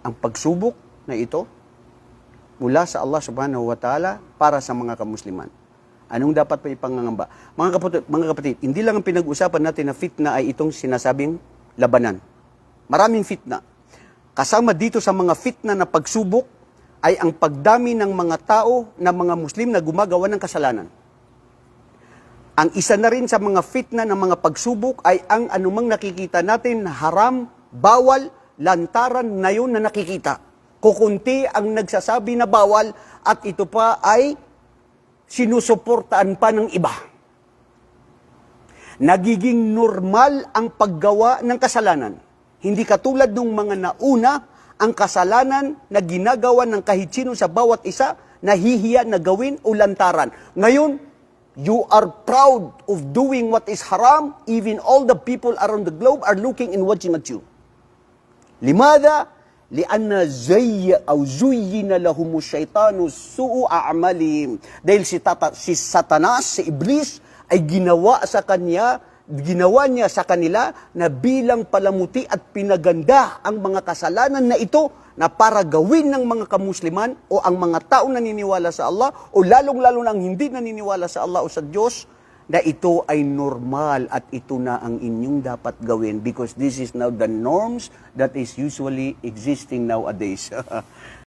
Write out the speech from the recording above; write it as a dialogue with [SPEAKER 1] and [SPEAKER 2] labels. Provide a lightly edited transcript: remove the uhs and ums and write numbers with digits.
[SPEAKER 1] ang pagsubok na ito mula sa Allah subhanahu wa ta'ala para sa mga kamusliman. Anong dapat pa ipangangamba? Mga kapatid, hindi lang ang pinag-usapan natin na fitna ay itong sinasabing labanan. Maraming fitna. Kasama dito sa mga fitna na pagsubok ay ang pagdami ng mga tao na mga Muslim na gumagawa ng kasalanan. Ang isa na rin sa mga fitna ng mga pagsubok ay ang anumang nakikita natin na haram, bawal, lantaran na yun na nakikita. Kukunti ang nagsasabi na bawal at ito pa ay sinusuportaan pa ng iba. Nagiging normal ang paggawa ng kasalanan. Hindi katulad ng mga nauna, ang kasalanan na ginagawa ng kahit sino sa bawat isa, nahihiya na gawin o lantaran. Ngayon, you are proud of doing what is haram, even all the people around the globe are looking and watching at you. Limada? Lianna zuyyina lahumu shaitanu su'u a'malihim. Dahil si Satanas, si Iblis, ay ginawa niya sa kanila na bilang palamuti at pinaganda ang mga kasalanan na ito na para gawin ng mga kamusliman o ang mga tao na naniniwala sa Allah o lalong-lalo na ang hindi naniniwala sa Allah o sa Diyos na ito ay normal at ito na ang inyong dapat gawin because this is now the norms that is usually existing nowadays.